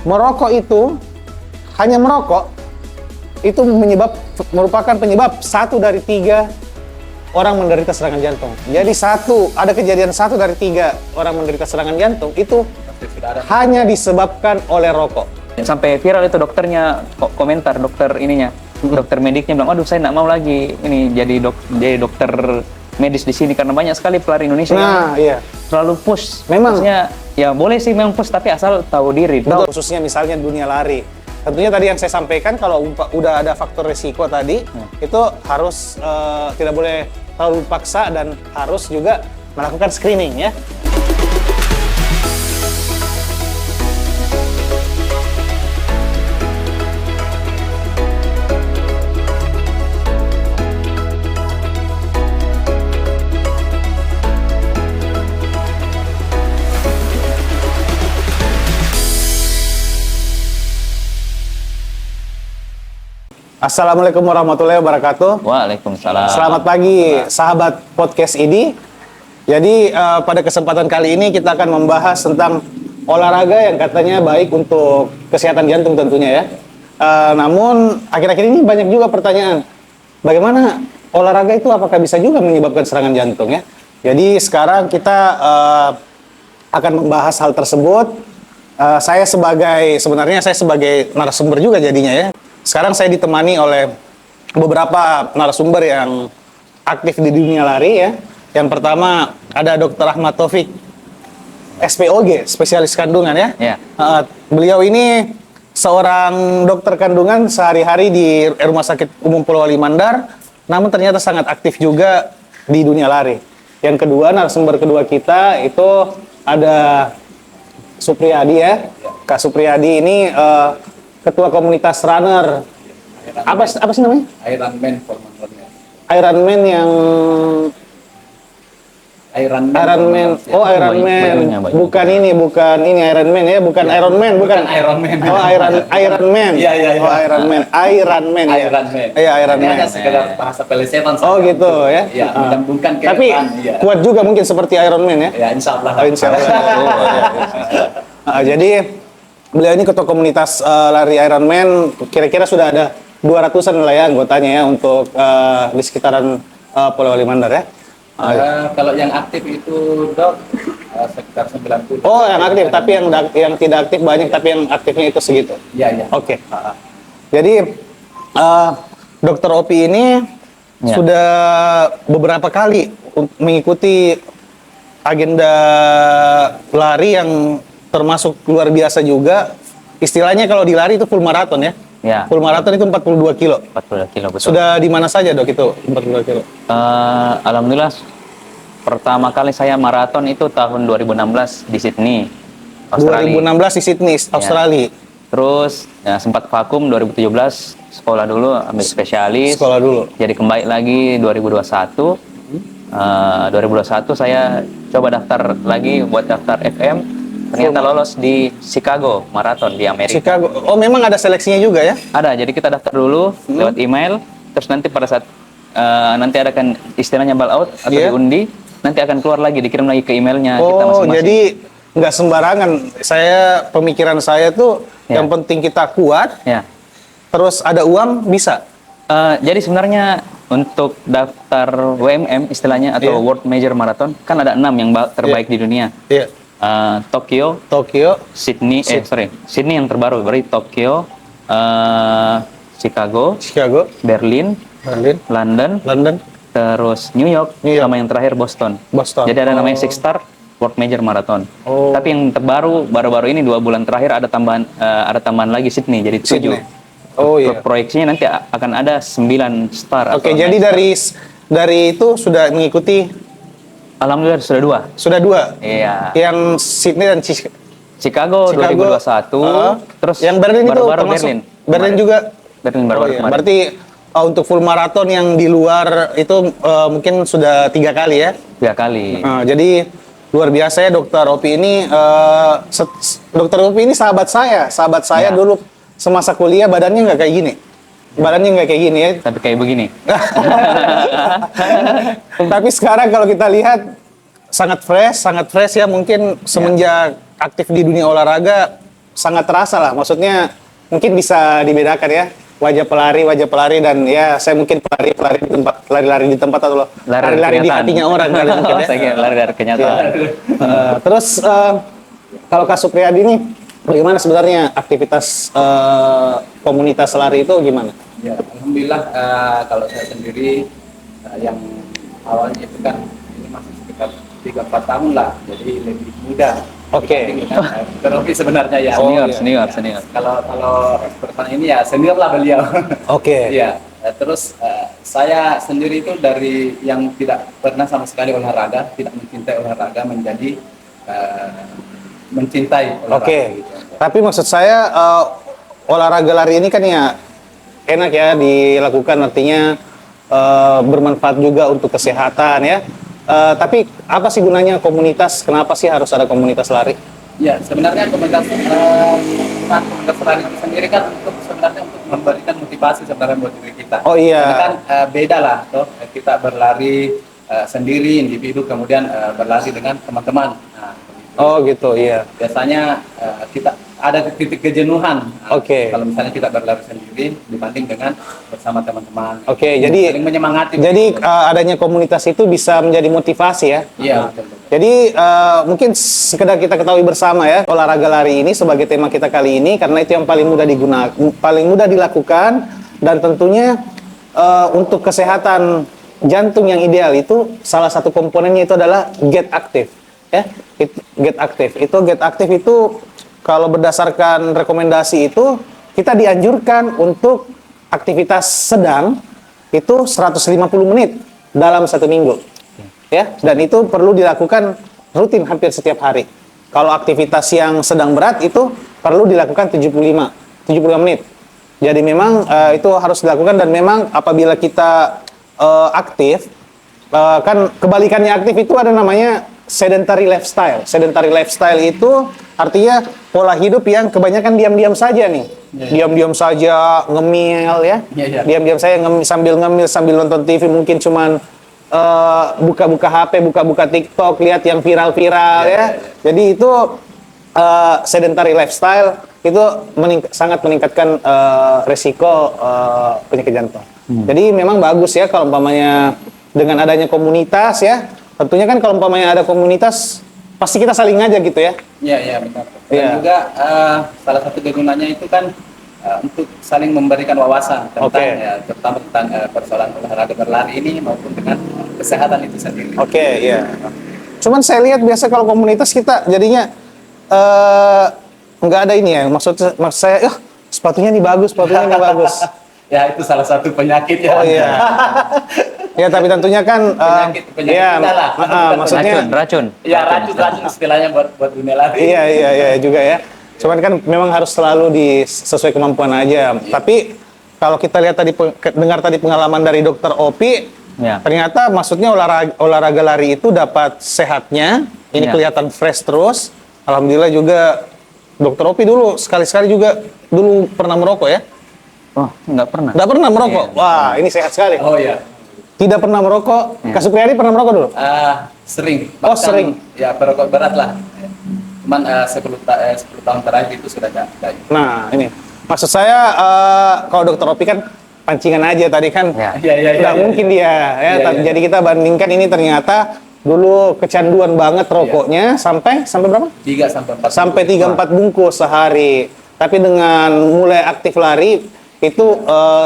merokok itu, hanya merokok, itu merupakan penyebab 1 dari 3 orang menderita serangan jantung. Jadi ada kejadian 1 dari 3 orang menderita serangan jantung itu hanya disebabkan oleh rokok. Sampai viral itu dokternya komentar, dokter mediknya bilang, aduh saya nggak mau lagi ini jadi dokter medis di sini karena banyak sekali pelari Indonesia yang terlalu push. Memang. Maksudnya, ya boleh sih memang push tapi asal tahu diri. Betul. Khususnya misalnya dunia lari. Tentunya tadi yang saya sampaikan kalau udah ada faktor risiko tadi itu harus tidak boleh terlalu paksa dan harus juga melakukan screening ya. Assalamualaikum warahmatullahi wabarakatuh. Waalaikumsalam. Selamat pagi sahabat podcast ini. Jadi pada kesempatan kali ini kita akan membahas tentang olahraga yang katanya baik untuk kesehatan jantung tentunya ya. Namun akhir-akhir ini banyak juga pertanyaan, bagaimana olahraga itu apakah bisa juga menyebabkan serangan jantung ya? Jadi sekarang kita akan membahas hal tersebut. Sebenarnya saya sebagai narasumber juga jadinya ya. Sekarang saya ditemani oleh beberapa narasumber yang aktif di dunia lari ya. Yang pertama ada Dr. Ahmad Taufik, SPOG, spesialis kandungan ya. Ya. Beliau ini seorang dokter kandungan sehari-hari di Rumah Sakit Umum Polowali Mandar, namun ternyata sangat aktif juga di dunia lari. Yang kedua, narasumber kedua kita itu ada Supriyadi ya. Kak Supriyadi ini ketua komunitas runner. Apa sih namanya? Ironman Forman Runner. Ironman yang Ironman. Oh, Ironman. Bukan ini Ironman ya, bukan Ironman, bukan. Ironman. Oh, Ironman. Iya. Oh, Ironman ya. Iya, Ironman. Hanya sekedar bahasa pelesetan saja. Oh, gitu ya. Iya, menyambungkan ke Tapi depan, iya. kuat juga mungkin seperti Ironman ya. Ya, insyaallah. Oh, insyaallah. Jadi beliau ini ketua komunitas lari Ironman, kira-kira sudah ada 200-an lah ya anggotanya ya untuk di sekitaran Polowali Mandar ya. Kalau yang aktif itu Dok sekitar 90. Oh, yang aktif, tapi yang tidak aktif banyak, tapi yang aktifnya itu segitu. Iya. Oke. Jadi Dr. Opi ini sudah beberapa kali mengikuti agenda lari yang termasuk luar biasa juga. Istilahnya kalau di lari itu full maraton ya. Ya. Full maraton itu 42 kilo. 42 kilo betul. Sudah di mana saja Dok itu 42 kilo? Alhamdulillah pertama kali saya maraton itu tahun 2016 di Sydney, Australia. 2016 di Sydney, Australia. Terus ya, sempat vakum 2017, sekolah dulu ambil spesialis. Sekolah dulu. Jadi kembali lagi 2021. 2021 saya coba daftar lagi buat daftar FM. Ternyata lolos di Chicago Marathon di Amerika. Chicago. Oh, memang ada seleksinya juga ya? Ada. Jadi kita daftar dulu lewat email. Terus nanti pada saat nanti ada kan istilahnya ball out atau diundi, nanti akan keluar lagi, dikirim lagi ke emailnya kita masing-masing. Oh, jadi nggak sembarangan. Pemikiran saya tuh yang penting kita kuat. Ya. Terus ada uang bisa. Jadi sebenarnya untuk daftar WMM istilahnya atau World Major Marathon kan ada 6 yang terbaik di dunia. Iya. Tokyo, Sydney yang terbaru, berarti Tokyo, Chicago, Berlin, London, terus New York, sama yang terakhir Boston. Jadi ada namanya Six Star World Major Marathon. Tapi yang terbaru baru-baru ini 2 bulan terakhir ada tambahan lagi Sydney, jadi 7. Oh iya. Proyeksinya nanti akan ada 9 star. Oke, jadi dari itu sudah mengikuti. Alhamdulillah sudah 2. Iya. Yang Sydney dan Chicago 2021. Terus yang Berlin itu baru-baru termasuk Berlin juga. Berlin baru-baru kemarin. Berarti untuk full maraton yang di luar itu mungkin sudah 3 kali ya? 3 kali. Jadi luar biasa ya Dr. Opi ini. Dr. Opi ini sahabat saya dulu semasa kuliah badannya nggak kayak gini. Ya. Tapi kayak begini. Tapi sekarang kalau kita lihat sangat fresh ya, mungkin semenjak aktif di dunia olahraga sangat terasa lah. Maksudnya mungkin bisa dibedakan ya, wajah pelari dan ya saya mungkin pelari di tempat, lari-lari di tempat atau lari-lari di hatinya orang kali mungkin ya. Saya kira lari dari kenyataan. Terus kalau Kak Supriyadi ini bagaimana sebenarnya aktivitas komunitas lari itu gimana? Ya, alhamdulillah kalau saya sendiri yang awalnya itu kan ini masih sekitar 3-4 tahun lah, jadi lebih muda. Oke. Dokter sebenarnya ya. Senior. Kalau pertanyaan ini ya senior lah beliau. Oke. Iya. Terus saya sendiri itu dari yang tidak pernah sama sekali olahraga, tidak mencintai olahraga menjadi mencintai olahraga. Oke. Gitu. Tapi maksud saya olahraga lari ini kan ya enak ya dilakukan, artinya bermanfaat juga untuk kesehatan ya. Tapi apa sih gunanya komunitas? Kenapa sih harus ada komunitas lari? Ya, sebenarnya komunitas lari itu sendiri kan sebenarnya untuk memberikan motivasi sebenarnya buat diri kita. Oh iya. Karena kan beda lah, toh kita berlari sendiri individu, kemudian berlari dengan teman-teman. Nah, Oh gitu, iya. biasanya kita ada titik kejenuhan. Oke. Kalau misalnya kita berlari sendiri dibanding dengan bersama teman-teman. Oke, jadi saling menyemangati. Jadi adanya komunitas itu bisa menjadi motivasi ya. Iya, betul. Jadi mungkin sekedar kita ketahui bersama ya, olahraga lari ini sebagai tema kita kali ini karena itu yang paling mudah digunakan, paling mudah dilakukan, dan tentunya untuk kesehatan jantung yang ideal itu salah satu komponennya itu adalah get active ya. Get active itu kalau berdasarkan rekomendasi itu kita dianjurkan untuk aktivitas sedang itu 150 menit dalam 1 minggu. Ya, dan itu perlu dilakukan rutin hampir setiap hari. Kalau aktivitas yang sedang berat itu perlu dilakukan 75 menit. Jadi memang itu harus dilakukan, dan memang apabila kita aktif, kan kebalikannya aktif itu ada namanya sedentary lifestyle. Sedentary lifestyle itu artinya pola hidup yang kebanyakan diam-diam saja nih. Diam-diam saja, ngemil ya. Diam-diam saja sambil ngemil, sambil nonton TV, mungkin cuman buka-buka HP, buka-buka TikTok, lihat yang viral-viral ya. Jadi itu sedentary lifestyle itu sangat meningkatkan resiko penyakit jantung. Jadi memang bagus ya kalau umpamanya dengan adanya komunitas ya. Tentunya kan kalau umpamanya ada komunitas pasti kita saling ngajak gitu ya. Iya, benar. Dan juga salah satu kegunaannya itu kan untuk saling memberikan wawasan tentang ya, terutama tentang persoalan olahraga berlari ini maupun dengan kesehatan itu sendiri. Iya. Cuman saya lihat biasa kalau komunitas kita jadinya nggak ada ini ya. Maksud saya, sepatunya ini bagus. Ya, itu salah satu penyakit ya. Oh iya. Ya, tapi tentunya kan penyakit ya, maksudnya racun. Ya, racun istilahnya buat dunia lari. Iya juga ya. Cuman kan memang harus selalu sesuai kemampuan aja. Tapi kalau kita lihat dengar tadi pengalaman dari Dokter Opi, ternyata maksudnya olahraga lari itu dapat sehatnya. Ini kelihatan fresh terus. Alhamdulillah juga Dokter Opi dulu sekali-sekali juga dulu pernah merokok ya? Oh, nggak pernah. Nggak pernah merokok. Wah, ini sehat sekali. Oh iya. Tidak pernah merokok. Kak Supriyadi pernah merokok dulu? Sering. Oh, sering. Ya, perokok berat lah. Cuman 10 tahun terakhir itu sudah enggak. Nah, ini. Maksud saya kalau Dokter Opi kan pancingan aja tadi kan. Nggak mungkin dia ya. Jadi kita bandingkan ini ternyata dulu kecanduan banget rokoknya sampai berapa? 3 sampai 4. Sampai 3-4 bungkus sehari. Tapi dengan mulai aktif lari itu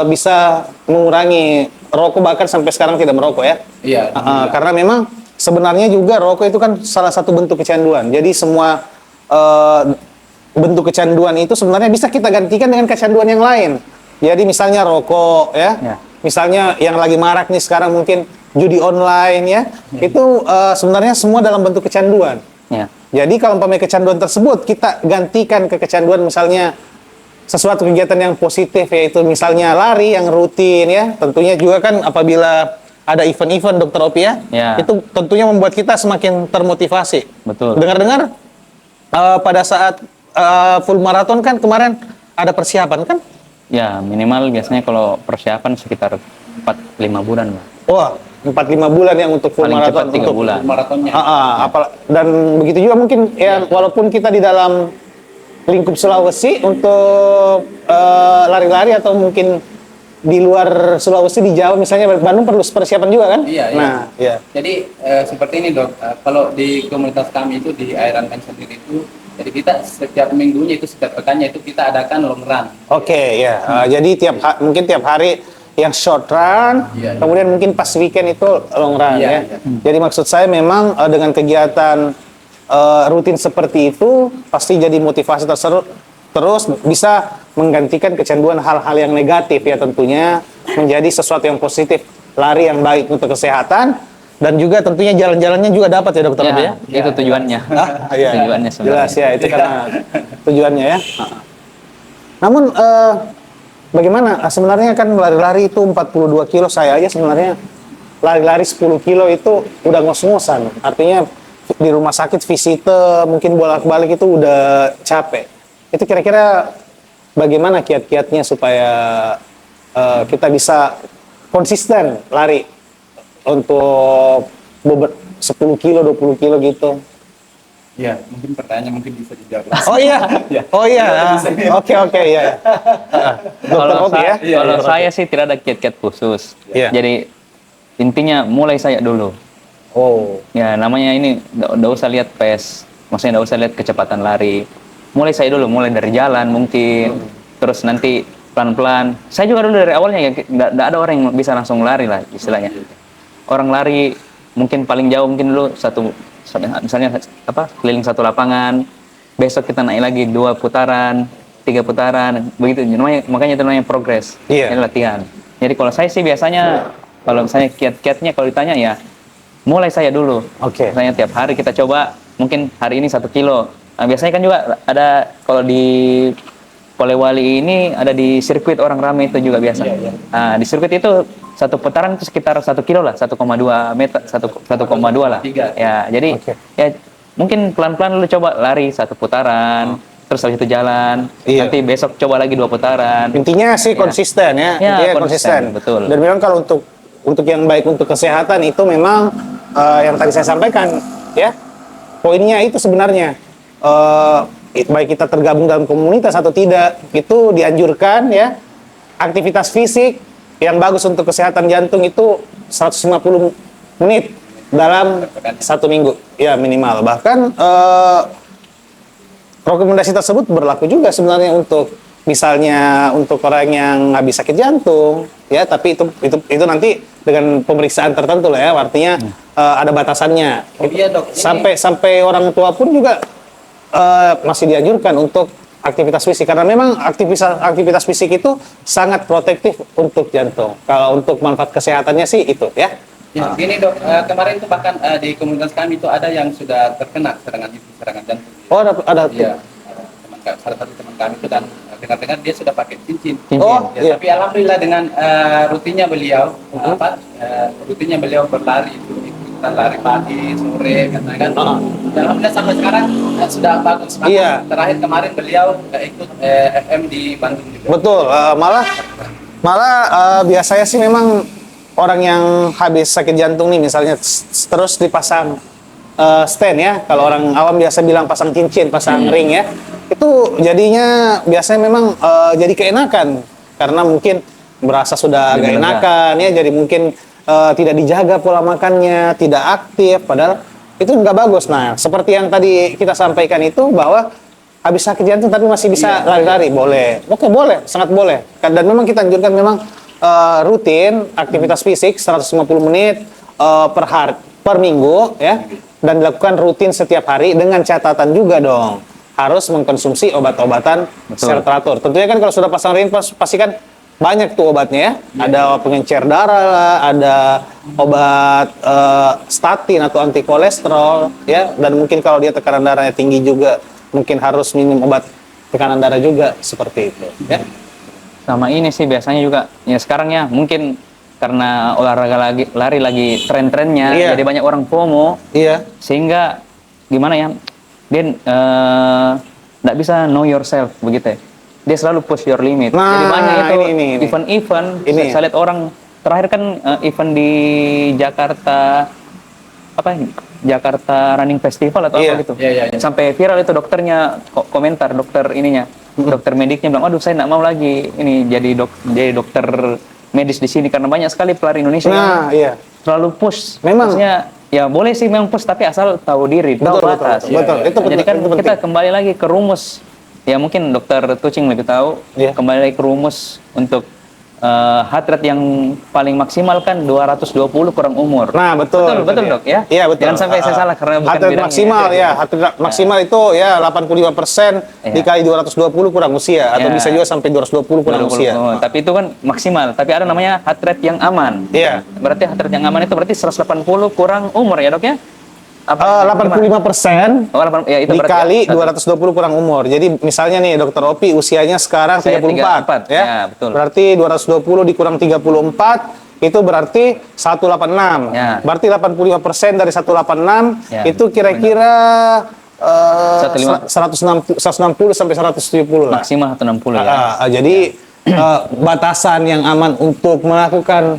bisa mengurangi rokok, bahkan sampai sekarang tidak merokok ya. Iya. Karena memang sebenarnya juga rokok itu kan salah satu bentuk kecanduan. Jadi semua bentuk kecanduan itu sebenarnya bisa kita gantikan dengan kecanduan yang lain. Jadi misalnya rokok ya. Misalnya yang lagi marak nih sekarang mungkin judi online ya. Itu sebenarnya semua dalam bentuk kecanduan. Jadi kalau umpamanya kecanduan tersebut kita gantikan ke kecanduan misalnya sesuatu kegiatan yang positif, yaitu misalnya lari yang rutin ya. Tentunya juga kan apabila ada event-event Dokter Opi ya, itu tentunya membuat kita semakin termotivasi. Betul. Dengar-dengar pada saat full marathon kan kemarin ada persiapan kan? Ya, minimal biasanya kalau persiapan sekitar 4-5 bulan. Wah, 4-5 bulan yang untuk full Paling marathon. cepat 3 bulan. Maratonnya. Dan begitu juga mungkin ya, walaupun kita di dalam lingkup Sulawesi untuk lari-lari atau mungkin di luar Sulawesi di Jawa misalnya Bandung perlu persiapan juga kan? Iya. Nah, iya. Jadi seperti ini dok, kalau di komunitas kami itu di Ironman sendiri itu, jadi kita setiap minggunya itu setiap pekannya itu kita adakan long run. Oke, ya. Jadi mungkin tiap hari yang short run, kemudian mungkin pas weekend itu long run ya. Jadi maksud saya memang dengan kegiatan rutin seperti itu pasti jadi motivasi terus bisa menggantikan kecanduan hal-hal yang negatif ya tentunya menjadi sesuatu yang positif, lari yang baik untuk kesehatan dan juga tentunya jalan-jalannya juga dapat ya dokter ya. Itu tujuannya. Iya. Tujuannya sebenarnya. Jelas ya itu karena tujuannya ya. Namun bagaimana sebenarnya kan lari-lari itu 42 kilo saya aja sebenarnya lari-lari 10 kilo itu udah ngos-ngosan. Artinya di rumah sakit visite mungkin bolak-balik itu udah capek. Itu kira-kira bagaimana kiat-kiatnya supaya kita bisa konsisten lari untuk 10 kilo, 20 kilo gitu. Ya, mungkin pertanyaannya mungkin bisa dijawab. Oh iya, oh iya, oke ya. Kalau saya sih tidak ada kiat-kiat khusus. Iya. Jadi intinya mulai saya dulu. Oh. Ya namanya ini nggak usah lihat pace, maksudnya nggak usah lihat kecepatan lari. Mulai saya dulu, mulai dari jalan mungkin, terus nanti pelan-pelan. Saya juga dulu dari awalnya ya nggak ada orang yang bisa langsung lari lah istilahnya. Orang lari mungkin paling jauh mungkin dulu misalnya keliling satu lapangan, besok kita naik lagi 2 putaran, 3 putaran, begitu. Makanya itu namanya progres, ini latihan. Jadi kalau saya sih biasanya kalau misalnya kiat-kiatnya kalau ditanya ya mulai saya dulu. Oke. Misalnya tiap hari kita coba, mungkin hari ini 1 kilo. Nah, biasanya kan juga ada kalau di Polewali ini ada di sirkuit orang ramai itu juga biasa. Nah, di sirkuit itu satu putaran itu sekitar 1 kilo lah, 1,2 meter, 1,2 lah. Ya, jadi ya mungkin pelan-pelan lu coba lari 1 putaran, terus habis itu jalan. Nanti besok coba lagi 2 putaran. Intinya sih konsisten ya. Intinya konsisten. Betul. Dan memang kalau untuk yang baik untuk kesehatan itu memang yang tadi saya sampaikan ya. Poinnya itu sebenarnya baik kita tergabung dalam komunitas atau tidak itu dianjurkan ya aktivitas fisik yang bagus untuk kesehatan jantung itu 150 menit dalam 1 minggu ya minimal. Bahkan rekomendasi tersebut berlaku juga sebenarnya untuk misalnya untuk orang yang habis sakit jantung ya, tapi itu nanti dengan pemeriksaan tertentu lah ya, artinya ada batasannya. Iya dok. Sampai orang tua pun juga masih dianjurkan untuk aktivitas fisik karena memang aktivitas fisik itu sangat protektif untuk jantung. Kalau untuk manfaat kesehatannya sih itu ya. Ya, gini dok, kemarin itu bahkan di komunitas kami itu ada yang sudah terkena serangan jantung. Oh ada. Iya. Salah satu teman kami itu dan dengar-dengar dia sudah pakai cincin. Oh, ya, tapi alhamdulillah dengan rutinnya beliau berlari itu kita lari pagi sore kan. Alhamdulillah sampai sekarang sudah bagus. Iya. Terakhir kemarin beliau ikut FM di Bandung juga. Betul. Malah biasanya sih memang orang yang habis sakit jantung nih misalnya terus dipasang stand ya. Kalau orang awam biasa bilang pasang cincin, pasang ring ya. Itu jadinya biasanya memang jadi keenakan karena mungkin merasa sudah agak enakan ya, jadi mungkin tidak dijaga pola makannya, tidak aktif, padahal itu nggak bagus. Nah, seperti yang tadi kita sampaikan itu bahwa habis sakit jantung tapi masih bisa lari-lari, boleh. Oke, boleh, sangat boleh. Dan memang kita anjurkan memang rutin aktivitas fisik 150 menit per minggu ya, dan dilakukan rutin setiap hari dengan catatan juga dong. Harus mengkonsumsi obat-obatan secara teratur. Tentunya kan kalau sudah pasang ring pasti kan banyak tuh obatnya ya. Ada pengencer darah lah, ada obat statin atau anti kolesterol ya. Dan mungkin kalau dia tekanan darahnya tinggi juga mungkin harus minum obat tekanan darah juga seperti itu ya. Sama ini sih biasanya juga ya sekarang ya mungkin karena olahraga lari lagi tren-trennya jadi banyak orang FOMO. Iya. Sehingga gimana ya? Dia nggak bisa know yourself begitu ya. Dia selalu push your limit. Nah, jadi banyak itu ini. event-event. Saya lihat orang terakhir kan event di Jakarta apa Jakarta Running Festival atau apa gitu. Iya. Sampai viral itu dokternya komentar, dokter ininya, dokter mediknya bilang, aduh saya nggak mau lagi ini jadi dokter medis di sini karena banyak sekali pelari Indonesia yang terlalu push. Memang. Maksudnya, ya boleh sih memang push tapi asal tahu diri, tahu batas. Betul. Jadi kan kita kembali lagi ke rumus. Ya mungkin dokter Tucing lebih tahu. Kembali lagi ke rumus untuk heart rate yang paling maksimal kan 220 kurang umur. Nah, betul Dok ya. Iya, betul. Jangan sampai saya salah karena bukan heart rate maksimal ya. Heart rate maksimal itu ya 85% dikali 220 kurang usia atau bisa juga sampai 220 kurang usia. Tapi itu kan maksimal. Tapi ada namanya heart rate yang aman. Iya. Berarti heart rate yang aman itu berarti 180 kurang umur ya, Dok ya? 85% ya, itu dikali 220 kurang umur. Jadi misalnya nih Dokter Opi usianya sekarang 34 ya. Ya, betul. Berarti 220 dikurang 34 itu berarti 186. Ya. Berarti 85% dari 186 itu kira-kira 160 sampai 170 lah. Maksimal 160 ya. Jadi batasan yang aman untuk melakukan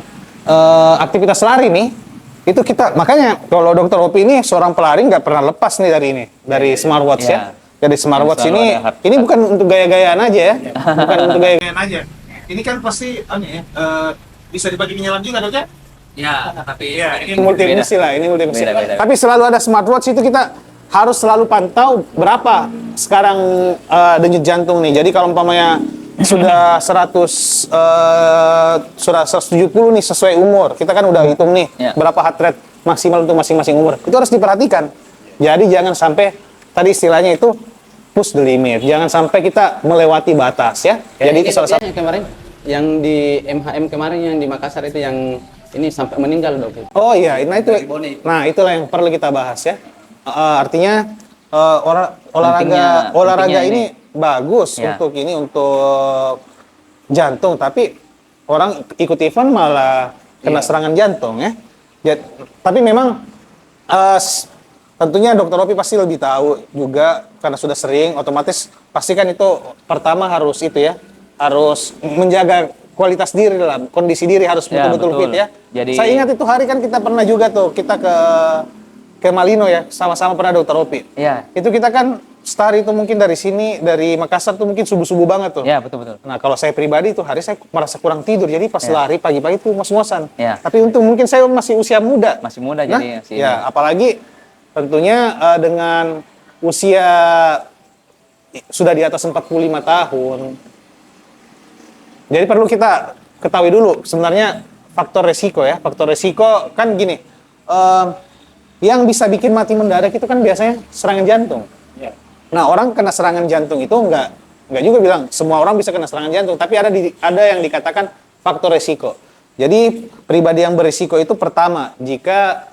aktivitas lari nih itu kita, makanya kalau Dokter Opi ini seorang pelari nggak pernah lepas nih dari smartwatch ya. Jadi smartwatch ini bukan untuk gaya-gayaan aja ya. Bukan untuk gaya-gayaan aja. Ini kan pasti bisa dibagi penyalaan juga, Dok ya? Ya, tapi ini multifungsi lah, ini multifungsi. Tapi selalu ada smartwatch itu kita harus selalu pantau berapa sekarang denyut jantung nih. Jadi kalau umpamanya sudah 170 nih sesuai umur. Kita kan udah hitung nih berapa heart rate maksimal untuk masing-masing umur. Itu harus diperhatikan. Jadi jangan sampai tadi istilahnya itu push the limit. Jangan sampai kita melewati batas ya. Jadi itu salah satu kemarin yang di MHM kemarin yang di Makassar itu yang ini sampai meninggal, Dok. Oh iya, nah itulah yang perlu kita bahas ya. Artinya olahraga ini bagus untuk jantung, tapi orang ikut event malah kena serangan jantung ya. Tapi memang tentunya Dokter Opi pasti lebih tahu juga karena sudah sering, otomatis pastikan itu pertama harus harus menjaga kualitas diri lah, kondisi diri harus betul-betul fit ya. Jadi, saya ingat itu hari kan kita pernah juga tuh kita ke Malino ya, sama-sama pernah Dokter Opi. Iya. Itu kita kan start itu mungkin dari sini, dari Makassar tuh mungkin subuh-subuh banget tuh. Iya, betul. Nah, kalau saya pribadi tuh hari saya merasa kurang tidur. Jadi pas lari pagi-pagi tuh ngos-ngosan. Ya. Tapi untung mungkin saya masih usia muda. Masih muda jadi ya, apalagi tentunya dengan usia sudah di atas 45 tahun. Jadi perlu kita ketahui dulu sebenarnya faktor resiko ya. Faktor resiko kan gini. Yang bisa bikin mati mendadak itu kan biasanya serangan jantung. Nah, orang kena serangan jantung itu enggak juga bilang semua orang bisa kena serangan jantung, tapi ada yang dikatakan faktor resiko. Jadi pribadi yang berisiko itu pertama jika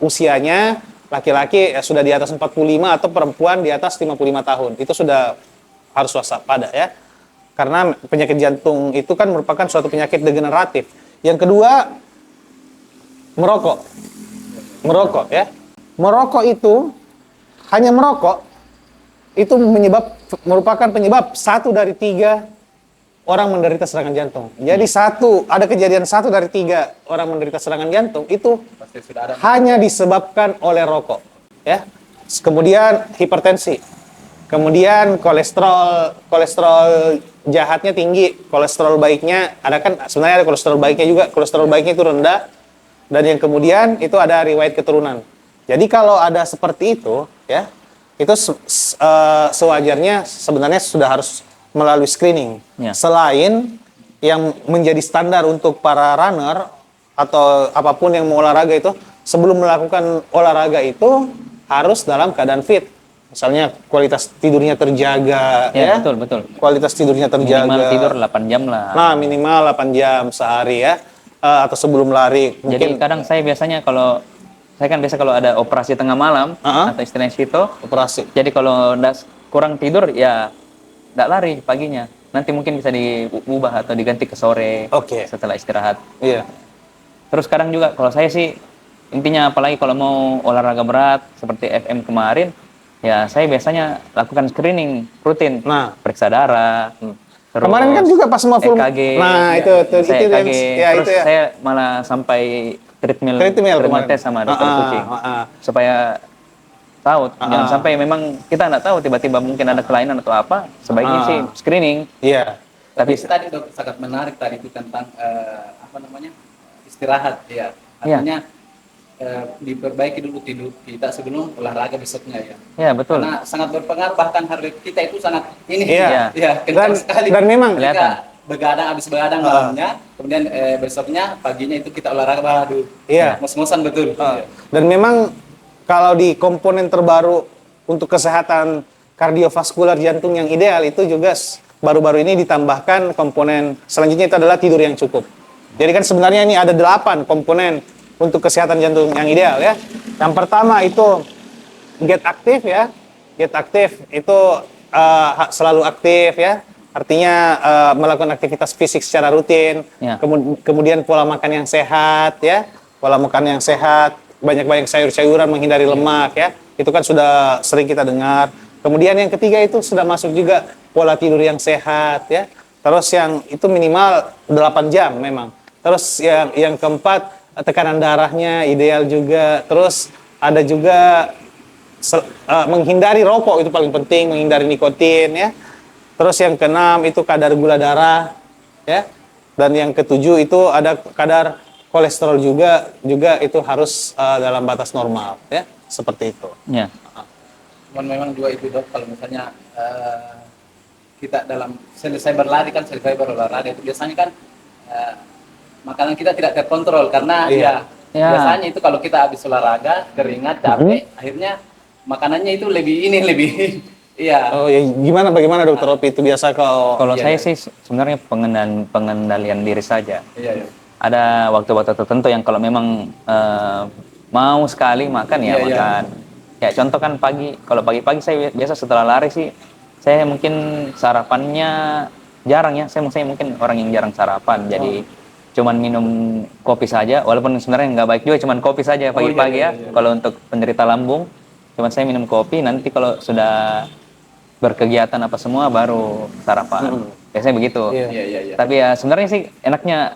usianya laki-laki sudah di atas 45 atau perempuan di atas 55 tahun. Itu sudah harus waspada ya. Karena penyakit jantung itu kan merupakan suatu penyakit degeneratif. Yang kedua, merokok ya. Merokok itu hanya merokok itu merupakan penyebab 1 dari 3 orang menderita serangan jantung. Jadi ada kejadian 1 dari 3 orang menderita serangan jantung itu hanya disebabkan oleh rokok, ya. Kemudian hipertensi, kemudian kolesterol jahatnya tinggi, kolesterol baiknya sebenarnya ada kolesterol baiknya juga, kolesterol baiknya itu rendah, dan yang kemudian itu ada riwayat keturunan. Jadi kalau ada seperti itu, ya. Itu sewajarnya sebenarnya sudah harus melalui screening. Selain yang menjadi standar untuk para runner atau apapun yang mau olahraga itu, sebelum melakukan olahraga itu harus dalam keadaan fit. Misalnya kualitas tidurnya terjaga, ya. Betul. Kualitas tidurnya terjaga. Minimal tidur 8 jam lah. Nah, minimal 8 jam sehari ya. Atau sebelum lari. Jadi kadang saya biasanya saya kan biasa kalau ada operasi tengah malam atau istilahnya situ operasi. Jadi kalau kurang tidur ya nggak lari paginya. Nanti mungkin bisa diubah atau diganti ke sore setelah istirahat. Iya. Terus kadang juga kalau saya sih intinya apalagi kalau mau olahraga berat seperti FM kemarin, ya saya biasanya lakukan screening rutin. Nah, periksa darah. Kemarin kan juga pas mau full EKG. Nah, itu saya EKG. ya, Terus itu ya. saya malah sampai treadmill kemarin. tes sama dokter kucing. Supaya tahu, jangan sampai memang kita nggak tahu tiba-tiba mungkin ada kelainan atau apa, sebaiknya sih screening. Iya. Tapi tadi dok sangat menarik tadi itu tentang istirahat ya. Artinya diperbaiki dulu tidur kita sebelum olahraga besoknya ya. Iya betul. Karena sangat berpengaruh, bahkan heart rate kita itu sangat ini Dan kencang sekali. dan memang kelihatan. Habis begadang malamnya, kemudian besoknya paginya itu kita olahraga, waduh, mos-mosan betul. Dan memang kalau di komponen terbaru untuk kesehatan kardiovaskular jantung yang ideal itu juga baru-baru ini ditambahkan komponen selanjutnya itu adalah tidur yang cukup. Jadi kan sebenarnya ini ada 8 komponen untuk kesehatan jantung yang ideal ya. Yang pertama itu get aktif ya. Get aktif itu selalu aktif ya. Artinya melakukan aktivitas fisik secara rutin. Ya. Kemudian pola makan yang sehat ya. Pola makan yang sehat, banyak-banyak sayur-sayuran, menghindari lemak ya. Itu kan sudah sering kita dengar. Kemudian yang ketiga itu sudah masuk juga pola tidur yang sehat ya. Terus yang itu minimal 8 jam memang. Terus yang keempat tekanan darahnya ideal juga. Terus ada juga menghindari rokok, itu paling penting, menghindari nikotin ya. Terus yang keenam itu kadar gula darah ya. Dan yang ketujuh itu ada kadar kolesterol juga itu harus dalam batas normal ya. Seperti itu. Ya. Cuman memang juga itu dok, kalau misalnya kita dalam selesai berolahraga itu biasanya kan makanan kita tidak terkontrol karena biasanya itu kalau kita habis olahraga keringat capek akhirnya makanannya itu lebih Oh ya, bagaimana dokter Opi itu biasa kalau saya sih sebenarnya pengendalian diri saja. Iya. Ada waktu-waktu tertentu yang kalau memang mau sekali makan makan. Ya contoh kan kalau pagi-pagi saya biasa setelah lari sih saya mungkin sarapannya jarang ya. Saya mungkin orang yang jarang sarapan. Jadi cuman minum kopi saja, walaupun sebenarnya nggak baik juga cuman kopi saja pagi-pagi ya. Kalau untuk penderita lambung, cuman saya minum kopi, nanti kalau sudah berkegiatan apa semua baru sarapan. Biasanya begitu. Iya. Tapi ya sebenarnya sih enaknya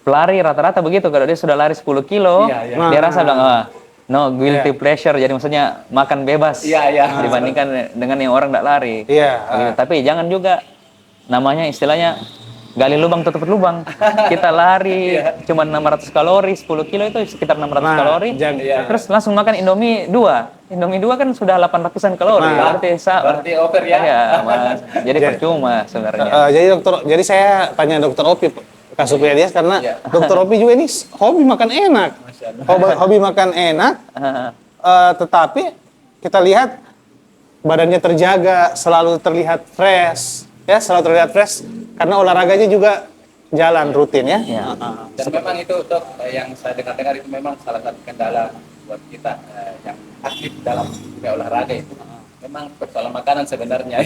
pelari rata-rata begitu. Kalau dia sudah lari 10 kilo, dia rasa bilang, no guilty pleasure. Jadi maksudnya makan bebas dibandingkan dengan yang orang tidak lari. Tapi jangan juga namanya istilahnya gali lubang tutup lubang. Kita lari cuma 600 kalori, 10 kilo itu sekitar 600 kalori. Terus langsung makan Indomie 2. Indomie 2 kan sudah 800-an kalori. Berarti over ya. Iya, Mas. Jadi percuma sebenarnya. Jadi saya tanya dokter Opi Kak Supriyadi karena dokter Opi juga ini hobi makan enak. Hobi makan enak. Tetapi kita lihat badannya terjaga, selalu terlihat fresh. Ya, selalu terlihat fresh karena olahraganya juga jalan rutin ya. Dan memang itu dok yang saya dengar itu memang salah satu kendala buat kita yang aktif dalam dunia olahraga itu. Memang persoalan makanan sebenarnya.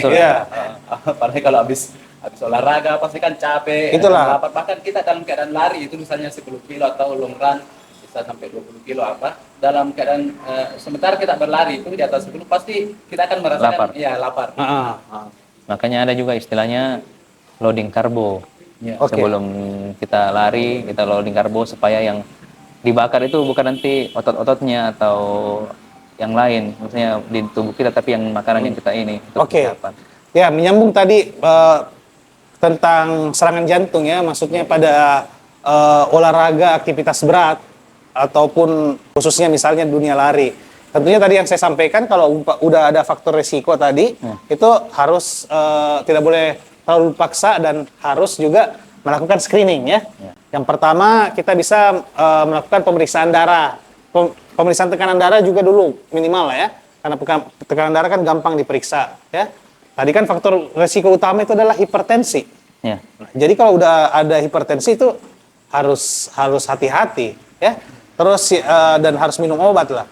Apalagi kalau habis olahraga pasti kan capek. Itulah. Bahkan kita dalam keadaan lari itu misalnya 10 kilo atau long run bisa sampai 20 kilo dalam keadaan sementara kita berlari itu di atas 10 pasti kita akan merasakan lapar. Makanya ada juga istilahnya loading karbo. Sebelum kita lari, kita loading karbo supaya yang dibakar itu bukan nanti otot-ototnya atau yang lain, maksudnya di tubuh kita, tapi yang makanan yang kita ini. Ya, menyambung tadi tentang serangan jantung ya, maksudnya pada olahraga aktivitas berat ataupun khususnya misalnya dunia lari. Tentunya tadi yang saya sampaikan kalau udah ada faktor resiko tadi itu harus tidak boleh terlalu paksa dan harus juga melakukan screening ya. Yang pertama kita bisa melakukan pemeriksaan darah. Pemeriksaan tekanan darah juga dulu minimal lah ya. Karena tekanan darah kan gampang diperiksa ya. Tadi kan faktor resiko utama itu adalah hipertensi. Nah, jadi kalau udah ada hipertensi itu harus hati-hati ya. Terus dan harus minum obat lah.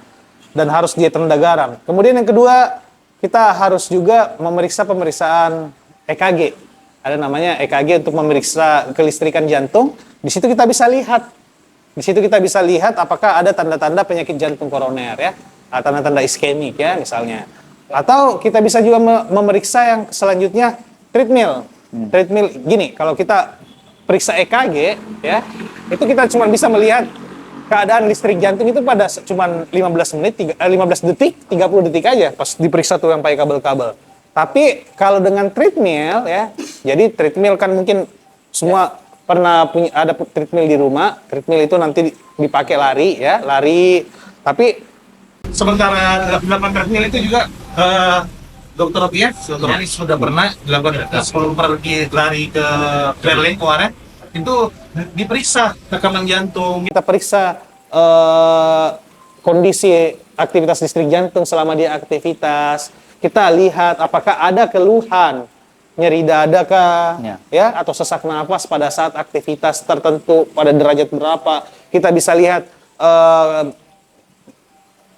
Dan harus diet rendah garam. Kemudian yang kedua, kita harus juga memeriksa pemeriksaan EKG. Ada namanya EKG untuk memeriksa kelistrikan jantung. Di situ kita bisa lihat apakah ada tanda-tanda penyakit jantung koroner ya. Tanda-tanda iskemik ya misalnya. Atau kita bisa juga memeriksa yang selanjutnya treadmill. Treadmill gini, kalau kita periksa EKG ya, itu kita cuma bisa melihat keadaan listrik jantung itu pada cuman 15 detik, 30 detik aja pas diperiksa tuh yang pakai kabel-kabel. Tapi kalau dengan treadmill ya, jadi treadmill kan mungkin semua pernah punya ada treadmill di rumah. Treadmill itu nanti dipakai lari ya, lari. Tapi sementara melakukan treadmill itu juga Dokter Robi ya, Dokter Robi sudah pernah dilakukan sebelum pergi lari ke Berlin kemarin. Itu diperiksa rekaman jantung, kita periksa kondisi aktivitas listrik jantung selama dia aktivitas, kita lihat apakah ada keluhan nyeri dada kah, ya atau sesak napas pada saat aktivitas tertentu pada derajat berapa, kita bisa lihat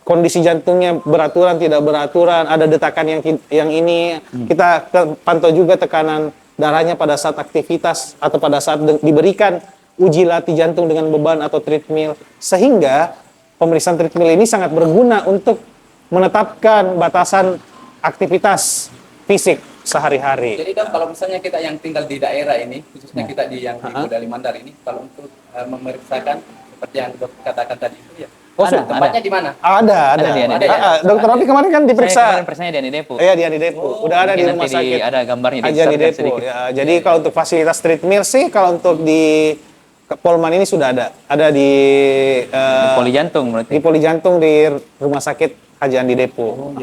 kondisi jantungnya beraturan tidak beraturan, ada detakan yang ini, kita pantau juga tekanan darahnya pada saat aktivitas atau pada saat diberikan uji latih jantung dengan beban atau treadmill, sehingga pemeriksaan treadmill ini sangat berguna untuk menetapkan batasan aktivitas fisik sehari-hari. Jadi Dok, kalau misalnya kita yang tinggal di daerah ini, khususnya kita di Kudali Mandar ini, kalau untuk memeriksakan seperti yang Dok katakan tadi itu ya, tempatnya di mana? Ada di Andi Dokter Robi kemarin kan diperiksa. Saya kemarin periksanya di Andi Depo. Iya, di Andi Depo. Udah ada di rumah sakit. Ada gambarnya di Andi Depo. Ya, jadi kalau untuk fasilitas treadmill sih, kalau untuk di Polman ini sudah ada. Ada di Poli Jantung berarti. Di Poli Jantung di Rumah Sakit Haji Andi Depo.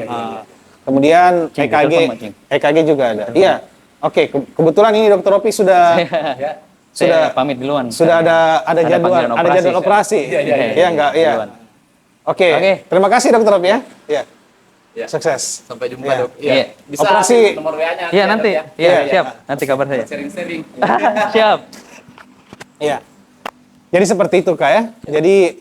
Kemudian EKG juga ada. Iya. Oke, kebetulan ini Dokter Robi sudah Saya pamit duluan. Sudah ada jadwal operasi. Iya enggak? Iya. Oke. Terima kasih Dokter Robi ya. Iya. Sukses. Sampai jumpa Dok. Iya. Bisa Operasi. nomor WA-nya. Iya nanti. Iya, siap. Nanti kabar saya. Sering-sering. Siap. Iya. Jadi seperti itu Kak ya. Jadi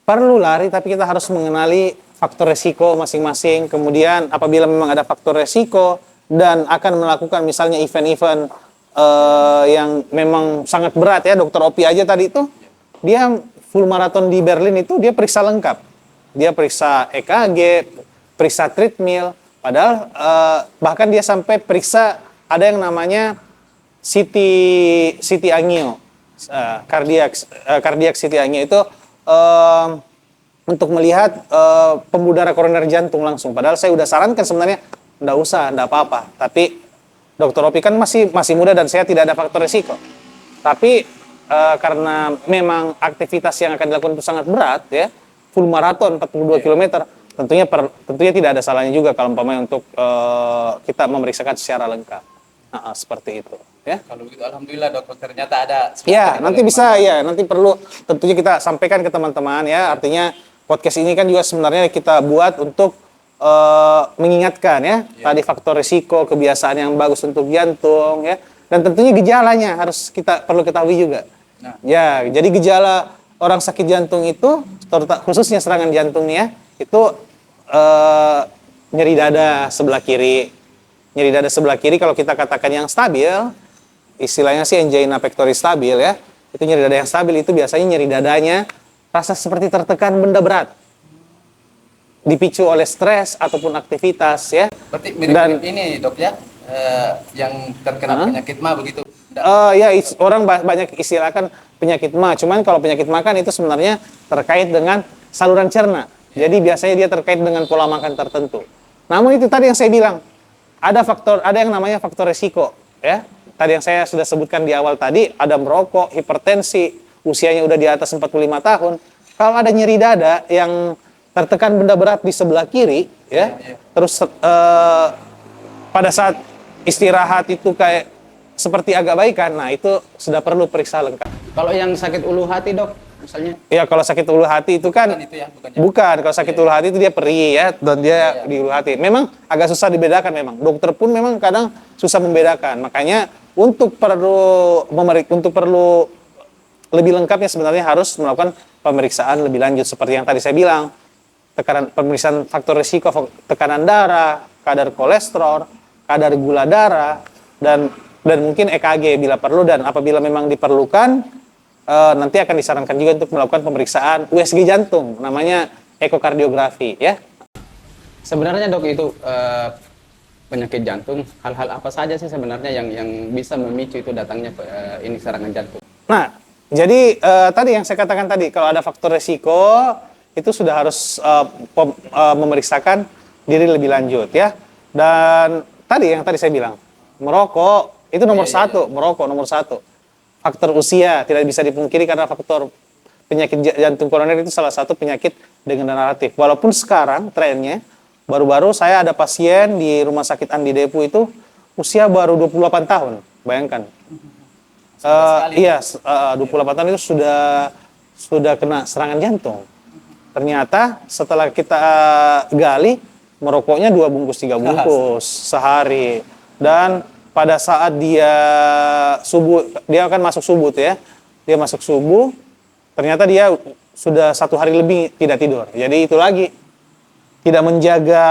perlu lari tapi kita harus mengenali faktor resiko masing-masing. Kemudian apabila memang ada faktor resiko dan akan melakukan misalnya event-event yang memang sangat berat ya, Dokter Opi aja tadi itu dia full maraton di Berlin itu dia periksa lengkap. Dia periksa EKG, periksa treadmill, padahal bahkan dia sampai periksa ada yang namanya CT angio, kardiak CT angio itu untuk melihat pembuluh darah koroner jantung langsung. Padahal saya udah sarankan sebenarnya enggak usah, enggak apa-apa. Tapi Dokter Opi kan masih muda dan saya tidak ada faktor resiko. Tapi karena memang aktivitas yang akan dilakukan itu sangat berat ya, full maraton 42 km, tentunya tidak ada salahnya juga kalau umpamanya untuk kita memeriksakan secara lengkap. Seperti itu ya. Kalau begitu alhamdulillah Dok, ternyata ada. Ya, nanti bisa ya, nanti perlu tentunya kita sampaikan ke teman-teman ya. Artinya podcast ini kan juga sebenarnya kita buat untuk mengingatkan ya, tadi faktor risiko, kebiasaan yang bagus untuk jantung ya, dan tentunya gejalanya harus kita perlu ketahui juga. Ya, jadi gejala orang sakit jantung itu, khususnya serangan jantung nih ya, itu nyeri dada sebelah kiri. Nyeri dada sebelah kiri kalau kita katakan yang stabil, istilahnya sih angina pectoris stabil ya, itu nyeri dada yang stabil itu biasanya nyeri dadanya rasa seperti tertekan benda berat, dipicu oleh stres ataupun aktivitas ya. Berarti mirip ini Dok ya, yang terkena penyakit mah begitu. Ya orang banyak istilahkan penyakit mah, cuman kalau penyakit mah kan itu sebenarnya terkait dengan saluran cerna. Jadi biasanya dia terkait dengan pola makan tertentu. Namun itu tadi yang saya bilang, ada yang namanya faktor resiko ya. Tadi yang saya sudah sebutkan di awal tadi, ada merokok, hipertensi, usianya udah di atas 45 tahun. Kalau ada nyeri dada yang tertekan benda berat di sebelah kiri ya, terus pada saat istirahat itu kayak seperti agak baikan, nah itu sudah perlu periksa lengkap. Kalau yang sakit ulu hati Dok, misalnya? Ya kalau sakit ulu hati itu kan bukan, kalau sakit ulu hati itu dia perih ya, dan dia di ulu hati. Memang agak susah dibedakan memang. Dokter pun memang kadang susah membedakan. Makanya untuk perlu lebih lengkapnya sebenarnya harus melakukan pemeriksaan lebih lanjut seperti yang tadi saya bilang. Pemeriksaan faktor risiko, tekanan darah, kadar kolesterol, kadar gula darah, dan mungkin EKG bila perlu, dan apabila memang diperlukan nanti akan disarankan juga untuk melakukan pemeriksaan USG jantung, namanya ekokardiografi ya. Sebenarnya Dok itu penyakit jantung, hal-hal apa saja sih sebenarnya yang bisa memicu itu datangnya ini serangan jantung? Nah, Tadi yang saya katakan tadi, kalau ada faktor resiko itu sudah harus memeriksakan diri lebih lanjut ya. Dan yang tadi saya bilang, merokok itu nomor satu, merokok nomor satu. Faktor usia tidak bisa dipungkiri karena faktor penyakit jantung koroner itu salah satu penyakit degeneratif. Walaupun sekarang trennya baru-baru saya ada pasien di Rumah Sakit Andi Depu itu usia baru 28 tahun, bayangkan. 28 tahun itu sudah kena serangan jantung. Ternyata setelah kita gali, merokoknya 2 bungkus 3 bungkus sehari. Dan pada saat dia akan masuk subuh tuh ya. Dia masuk subuh, ternyata dia sudah 1 hari lebih tidak tidur. Jadi itu lagi, tidak menjaga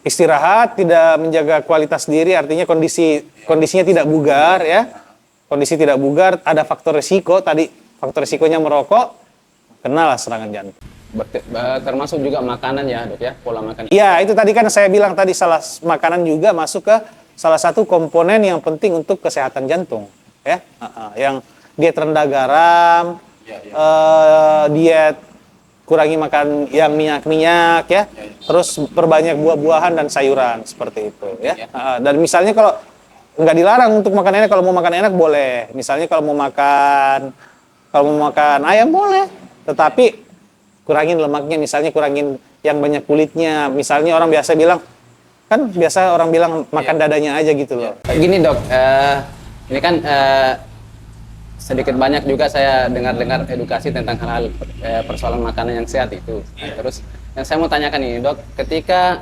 istirahat, tidak menjaga kualitas diri, artinya kondisinya tidak bugar ya. Kondisi tidak bugar, ada faktor resiko, tadi faktor resikonya merokok, kenalah serangan jantung. Termasuk juga makanan ya dok ya, pola makan. Iya, itu tadi kan saya bilang tadi, makanan juga masuk ke salah satu komponen yang penting untuk kesehatan jantung ya. Yang diet rendah garam, diet kurangi makan yang minyak-minyak ya. Terus perbanyak buah-buahan dan sayuran seperti itu ya. Dan misalnya kalau nggak dilarang untuk makan enak, kalau mau makan enak boleh. Misalnya kalau mau makan ayam boleh, tetapi kurangin lemaknya, misalnya kurangin yang banyak kulitnya. Misalnya orang biasa bilang makan dadanya aja gitu loh. Gini dok, ini kan sedikit banyak juga saya dengar edukasi tentang hal-hal persoalan makanan yang sehat itu. Terus yang saya mau tanyakan ini dok, ketika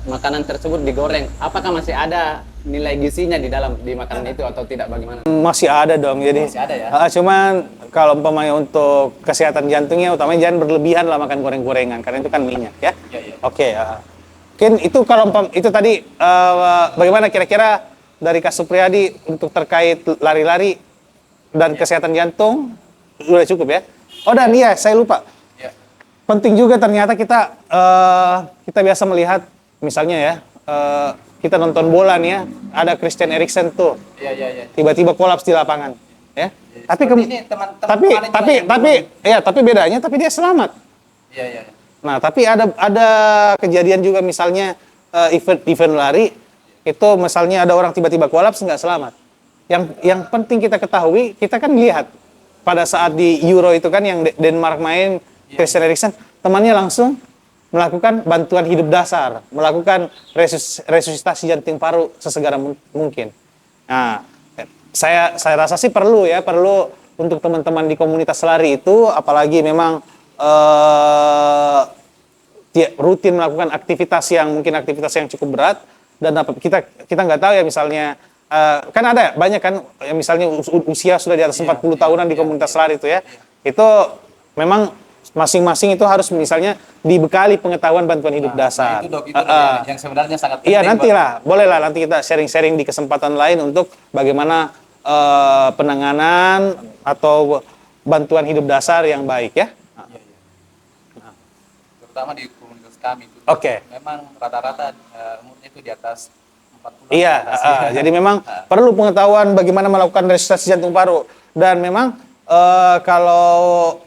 makanan tersebut digoreng, apakah masih ada nilai gizinya di makanan itu atau tidak, bagaimana? Masih ada dong, jadi masih ada ya. Cuman kalau umpamanya untuk kesehatan jantungnya, utamanya jangan berlebihan lah makan goreng-gorengan karena itu kan minyak ya. Oke. Mungkin itu kalau itu tadi bagaimana kira-kira dari Kak Supriyadi untuk terkait lari-lari dan kesehatan jantung udah cukup ya. Dan iya saya lupa. Penting juga ternyata kita biasa melihat misalnya ya, kita nonton bola nih ya, ada Christian Eriksen tuh, tiba-tiba kolaps di lapangan, ya. Tapi bedanya, tapi dia selamat. Nah, tapi ada kejadian juga misalnya event lari itu misalnya ada orang tiba-tiba kolaps nggak selamat. Yang penting kita ketahui, kita kan lihat pada saat di Euro itu kan yang Denmark main. Christian Eriksen, temannya langsung melakukan bantuan hidup dasar, melakukan resusitasi jantung paru sesegera mungkin. Nah, saya rasa sih perlu untuk teman-teman di komunitas lari itu, apalagi memang rutin melakukan aktivitas yang cukup berat, dan kita nggak tahu ya misalnya kan ada banyak kan yang misalnya usia sudah di atas 40 tahunan di komunitas lari itu ya, itu memang masing-masing itu harus misalnya dibekali pengetahuan bantuan hidup dasar. Itu dok, yang sebenarnya sangat penting. Iya nantilah, bolehlah nanti kita sharing-sharing di kesempatan lain untuk bagaimana penanganan atau bantuan hidup dasar yang baik ya. Terutama di komunitas kami itu. Memang rata-rata umurnya itu di atas 40. Iya, jadi memang perlu pengetahuan bagaimana melakukan resusitasi jantung paru, dan memang kalau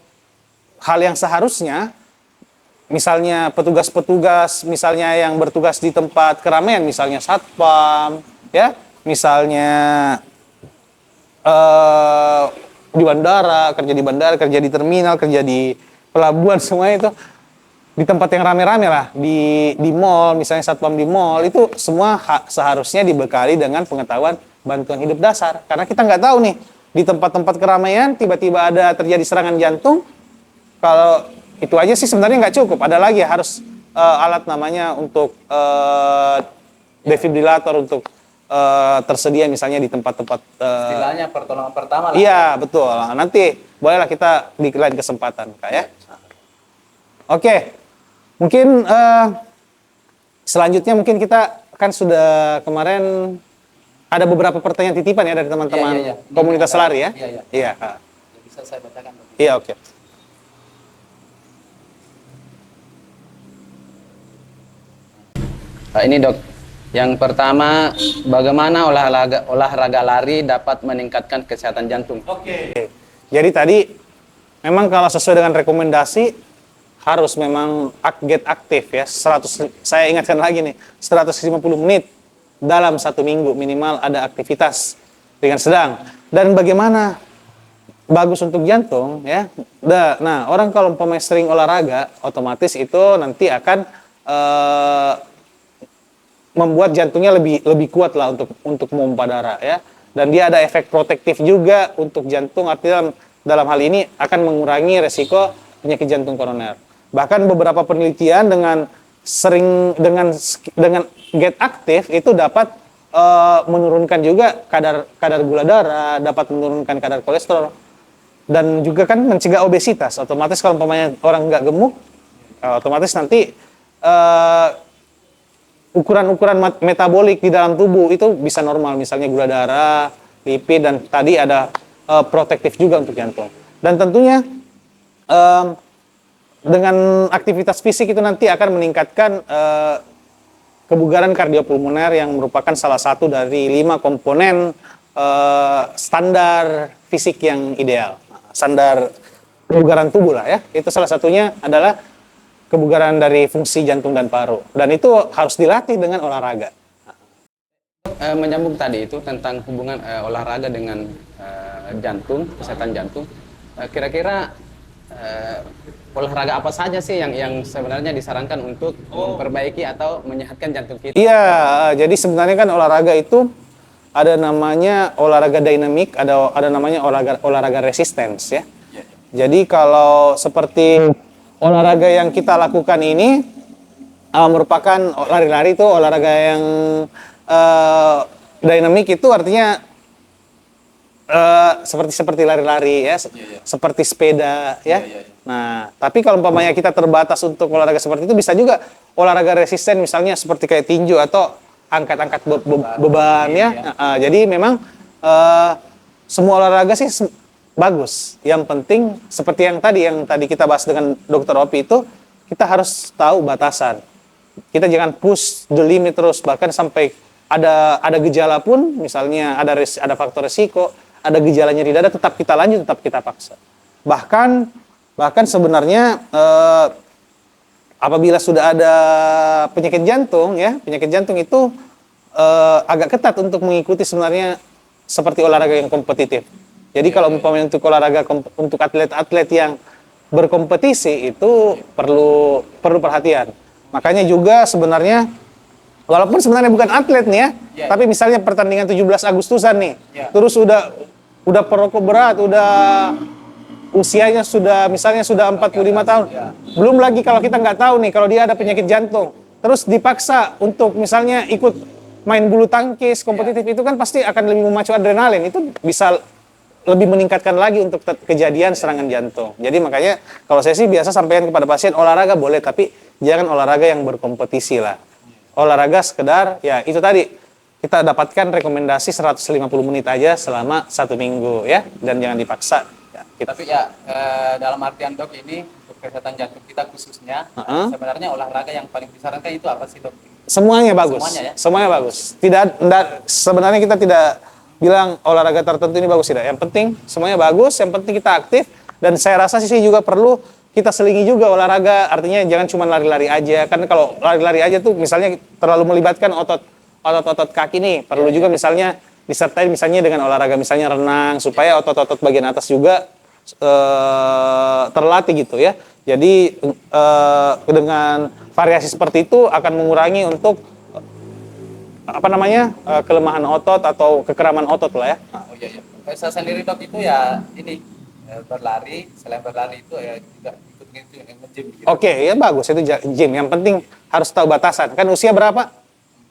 hal yang seharusnya, misalnya petugas-petugas, misalnya yang bertugas di tempat keramaian, misalnya satpam, ya, misalnya di bandara, kerja di terminal, kerja di pelabuhan, semua itu di tempat yang rame-rame lah, di mall, misalnya satpam di mall, itu semua seharusnya dibekali dengan pengetahuan bantuan hidup dasar, karena kita nggak tahu nih di tempat-tempat keramaian tiba-tiba ada terjadi serangan jantung. Kalau itu aja sih sebenarnya nggak cukup, ada lagi harus alat namanya untuk defibrilator untuk tersedia misalnya di tempat-tempat istilahnya pertolongan pertama lah. Iya betul. Nanti bolehlah kita di lain kesempatan Kak ya. Oke, mungkin selanjutnya mungkin kita kan sudah kemarin ada beberapa pertanyaan titipan ya dari teman-teman komunitas lari ya. Iya. Bisa saya bacakan. Iya oke. Ini dok, Yang pertama, bagaimana olahraga lari dapat meningkatkan kesehatan jantung? Oke. Jadi tadi memang kalau sesuai dengan rekomendasi harus memang get aktif ya. Saya ingatkan lagi nih, 150 menit dalam 1 minggu minimal ada aktivitas ringan sedang. Dan bagaimana bagus untuk jantung ya. Nah, orang kalau umpamanya sering olahraga, otomatis itu nanti akan membuat jantungnya lebih kuat lah untuk memompa darah ya. Dan dia ada efek protektif juga untuk jantung, artinya dalam hal ini akan mengurangi resiko penyakit jantung koroner. Bahkan beberapa penelitian dengan get aktif itu dapat menurunkan juga kadar gula darah, dapat menurunkan kadar kolesterol, dan juga kan mencegah obesitas. Otomatis kalau umpamanya orang nggak gemuk, otomatis nanti ukuran-ukuran metabolik di dalam tubuh itu bisa normal, misalnya gula darah, lipid, dan tadi ada protektif juga untuk jantung. Dan tentunya dengan aktivitas fisik itu nanti akan meningkatkan kebugaran kardiopulmoner yang merupakan salah satu dari 5 komponen standar fisik yang ideal. Standar kebugaran tubuh lah ya. Itu salah satunya adalah kebugaran dari fungsi jantung dan paru. Dan itu harus dilatih dengan olahraga. Menyambung tadi itu tentang hubungan olahraga dengan jantung, kesehatan jantung. Kira-kira olahraga apa saja sih yang sebenarnya disarankan untuk memperbaiki atau menyehatkan jantung kita? Iya, jadi sebenarnya kan olahraga itu ada namanya olahraga dinamik, ada namanya olahraga resistance ya. Jadi kalau seperti olahraga yang kita lakukan ini merupakan lari-lari, itu olahraga yang dinamik, itu artinya seperti lari-lari ya, seperti sepeda ya. Nah, tapi kalau umpamanya kita terbatas untuk olahraga seperti itu, bisa juga olahraga resisten, misalnya seperti kayak tinju atau angkat-angkat beban ya. Jadi memang semua olahraga sih bagus. Yang penting seperti yang tadi kita bahas dengan Dr. Opi, itu kita harus tahu batasan. Kita jangan push the limit terus, bahkan sampai ada gejala pun, misalnya ada faktor resiko, ada gejala nyeri dada, tetap kita lanjut, tetap kita paksa. Bahkan sebenarnya apabila sudah ada penyakit jantung ya, penyakit jantung itu agak ketat untuk mengikuti sebenarnya seperti olahraga yang kompetitif. Jadi kalau umpamanya untuk olahraga untuk atlet-atlet yang berkompetisi itu perlu perhatian. Makanya juga sebenarnya walaupun sebenarnya bukan atlet nih ya, tapi misalnya pertandingan 17 Agustusan nih, terus udah perokok berat, udah usianya misalnya sudah 45 tahun. Belum lagi kalau kita nggak tahu nih kalau dia ada penyakit jantung, terus dipaksa untuk misalnya ikut main bulu tangkis kompetitif, itu kan pasti akan lebih memacu adrenalin, itu bisa lebih meningkatkan lagi untuk kejadian serangan jantung. Jadi makanya kalau saya sih biasa sampaikan kepada pasien, olahraga boleh, tapi jangan olahraga yang berkompetisi lah. Olahraga sekedar, ya itu tadi, kita dapatkan rekomendasi 150 menit aja selama 1 minggu ya, dan jangan dipaksa. Ya, gitu. Tapi ya dalam artian dok ini untuk kesehatan jantung kita khususnya, sebenarnya olahraga yang paling disarankan itu apa sih dok? Semuanya bagus. Semuanya bagus. Sebenarnya kita tidak bilang olahraga tertentu ini bagus, tidak. Yang penting semuanya bagus, yang penting kita aktif, dan saya rasa sih juga perlu kita selingi juga olahraga, artinya jangan cuma lari-lari aja. Kan kalau lari-lari aja tuh misalnya terlalu melibatkan otot-otot kaki nih, perlu juga misalnya disertai misalnya dengan olahraga misalnya renang, supaya otot-otot bagian atas juga terlatih gitu ya. Jadi dengan variasi seperti itu akan mengurangi untuk kelemahan otot atau kekeraman otot lah ya. Oh iya. Saya sendiri dok itu ya ini berlari, selain berlari itu ya juga ikut nge-gym gitu. Oke, ya bagus itu gym. Yang penting harus tahu batasan. Kan usia berapa?